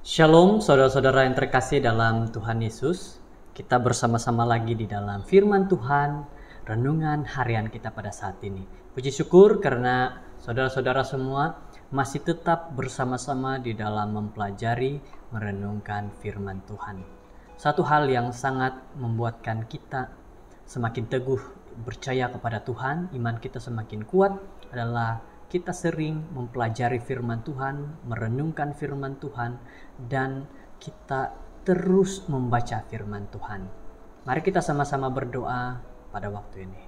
Shalom saudara-saudara yang terkasih dalam Tuhan Yesus. Kita bersama-sama lagi di dalam firman Tuhan, renungan harian kita pada saat ini. Puji syukur karena saudara-saudara semua masih tetap bersama-sama di dalam mempelajari, merenungkan firman Tuhan. Satu hal yang sangat membuatkan kita semakin teguh percaya kepada Tuhan, iman kita semakin kuat adalah kita sering mempelajari firman Tuhan, merenungkan firman Tuhan, dan kita terus membaca firman Tuhan. Mari kita sama-sama berdoa pada waktu ini.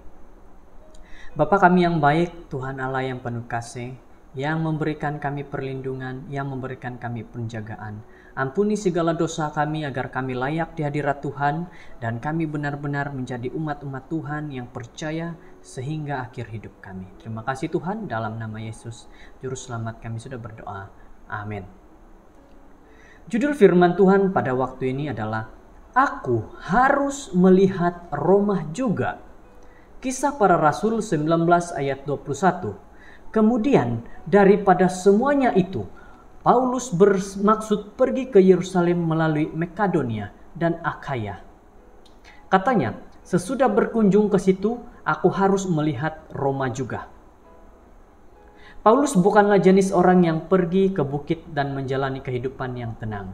Bapa kami yang baik, Tuhan Allah yang penuh kasih, yang memberikan kami perlindungan, yang memberikan kami penjagaan. Ampuni segala dosa kami agar kami layak di hadirat Tuhan dan kami benar-benar menjadi umat-umat Tuhan yang percaya sehingga akhir hidup kami. Terima kasih Tuhan, dalam nama Yesus, Juru Selamat kami sudah berdoa. Amin. Judul firman Tuhan pada waktu ini adalah Aku harus melihat Roma juga. Kisah para Rasul 19 ayat 21. Kemudian daripada semuanya itu, Paulus bermaksud pergi ke Yerusalem melalui Makedonia dan Akhaya. Katanya, sesudah berkunjung ke situ, aku harus melihat Roma juga. Paulus bukanlah jenis orang yang pergi ke bukit dan menjalani kehidupan yang tenang.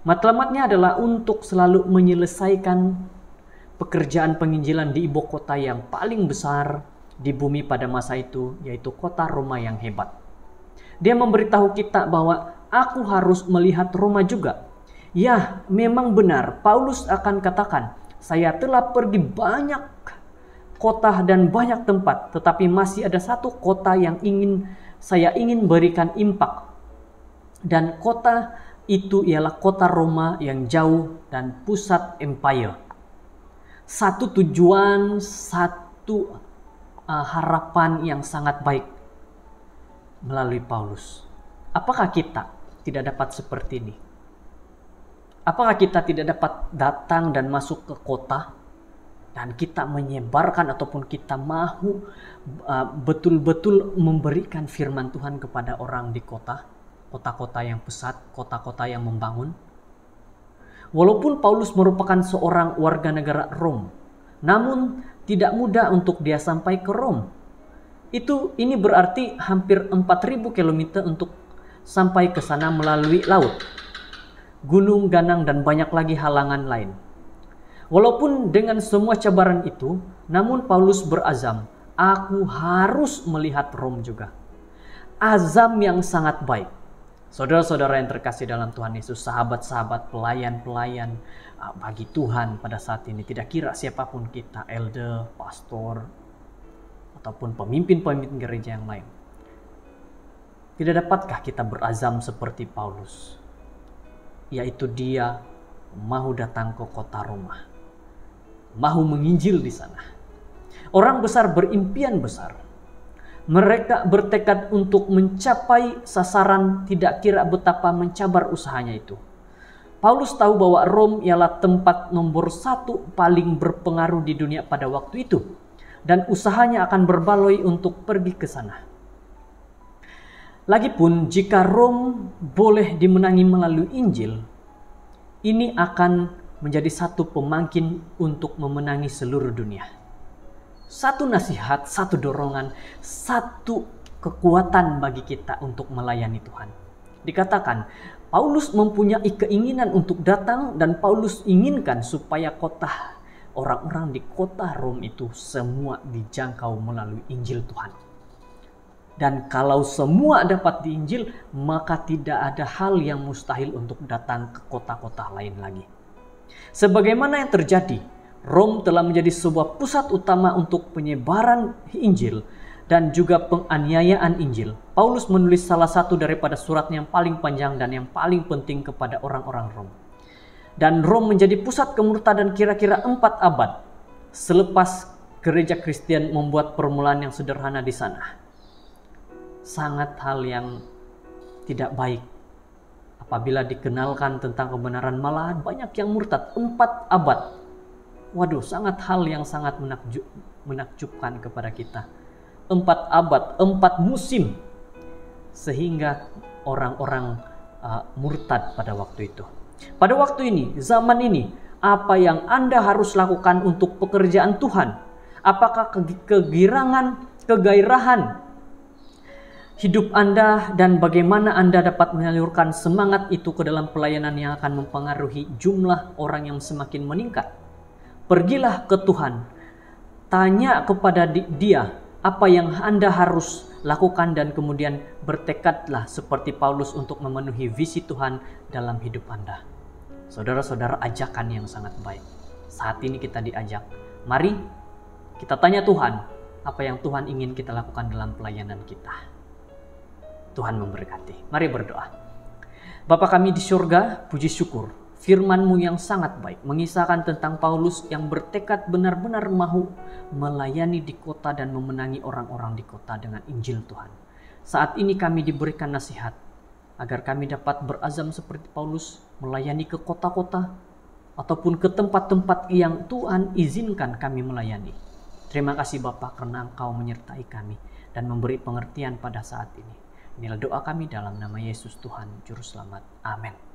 Matlamatnya adalah untuk selalu menyelesaikan pekerjaan penginjilan di ibu kota yang paling besar di bumi pada masa itu, yaitu kota Roma yang hebat. Dia memberitahu kita bahwa aku harus melihat Roma juga. Ya, memang benar, Paulus akan katakan, saya telah pergi banyak kota dan banyak tempat, tetapi masih ada satu kota yang saya ingin berikan impak. Dan kota itu ialah kota Roma yang jauh dan pusat empire. Satu tujuan, satu harapan yang sangat baik melalui Paulus. Apakah kita tidak dapat seperti ini? Apakah kita tidak dapat datang dan masuk ke kota dan kita menyebarkan ataupun kita mahu betul-betul memberikan firman Tuhan kepada orang di kota, kota-kota yang pesat, kota-kota yang membangun? Walaupun Paulus merupakan seorang warga negara Rom, namun tidak mudah untuk dia sampai ke Rom. Ini berarti hampir 4.000 km untuk sampai ke sana melalui laut, gunung, ganang, dan banyak lagi halangan lain. Walaupun dengan semua cabaran itu, namun Paulus berazam, aku harus melihat Rom juga. Azam yang sangat baik. Saudara-saudara yang terkasih dalam Tuhan Yesus, sahabat-sahabat, pelayan-pelayan bagi Tuhan pada saat ini, tidak kira siapapun kita, elder, pastor, ataupun pemimpin-pemimpin gereja yang lain. Tidak dapatkah kita berazam seperti Paulus? Yaitu dia mahu datang ke kota Roma, mahu menginjil di sana. Orang besar berimpian besar. Mereka bertekad untuk mencapai sasaran, tidak kira betapa mencabar usahanya itu. Paulus tahu bahwa Rom ialah tempat nomor 1 paling berpengaruh di dunia pada waktu itu. Dan usahanya akan berbaloi untuk pergi ke sana. Lagipun jika Rom boleh dimenangi melalui Injil, ini akan menjadi satu pemangkin untuk memenangi seluruh dunia. Satu nasihat, satu dorongan, satu kekuatan bagi kita untuk melayani Tuhan. Dikatakan, Paulus mempunyai keinginan untuk datang dan Paulus inginkan supaya orang-orang di kota Rom itu semua dijangkau melalui Injil Tuhan. Dan kalau semua dapat diinjil, maka tidak ada hal yang mustahil untuk datang ke kota-kota lain lagi. Sebagaimana yang terjadi, Rom telah menjadi sebuah pusat utama untuk penyebaran Injil dan juga penganiayaan Injil. Paulus menulis salah satu daripada suratnya yang paling panjang dan yang paling penting kepada orang-orang Rom. Dan Rom menjadi pusat kemurtadan kira-kira 4 abad selepas gereja Kristen membuat permulaan yang sederhana di sana. Sangat hal yang tidak baik apabila dikenalkan tentang kebenaran, malahan banyak yang murtad. 4 abad. Waduh, sangat hal yang sangat menakjubkan kepada kita. 4 abad, 4 musim. Sehingga orang-orang murtad pada waktu itu. Pada waktu ini, zaman ini, apa yang Anda harus lakukan untuk pekerjaan Tuhan? Apakah kegairahan hidup Anda dan bagaimana Anda dapat menyalurkan semangat itu ke dalam pelayanan yang akan mempengaruhi jumlah orang yang semakin meningkat? Pergilah ke Tuhan, tanya kepada Dia apa yang Anda harus lakukan dan kemudian bertekadlah seperti Paulus untuk memenuhi visi Tuhan dalam hidup Anda. Saudara-saudara, ajakan yang sangat baik. Saat ini kita diajak, mari kita tanya Tuhan apa yang Tuhan ingin kita lakukan dalam pelayanan kita. Tuhan memberkati. Mari berdoa. Bapa kami di surga, puji syukur firman-Mu yang sangat baik mengisahkan tentang Paulus yang bertekad benar-benar mau melayani di kota dan memenangi orang-orang di kota dengan Injil Tuhan. Saat ini kami diberikan nasihat agar kami dapat berazam seperti Paulus melayani ke kota-kota ataupun ke tempat-tempat yang Tuhan izinkan kami melayani. Terima kasih Bapa karena Engkau menyertai kami dan memberi pengertian pada saat ini. Inilah doa kami dalam nama Yesus Tuhan Juru Selamat. Amin.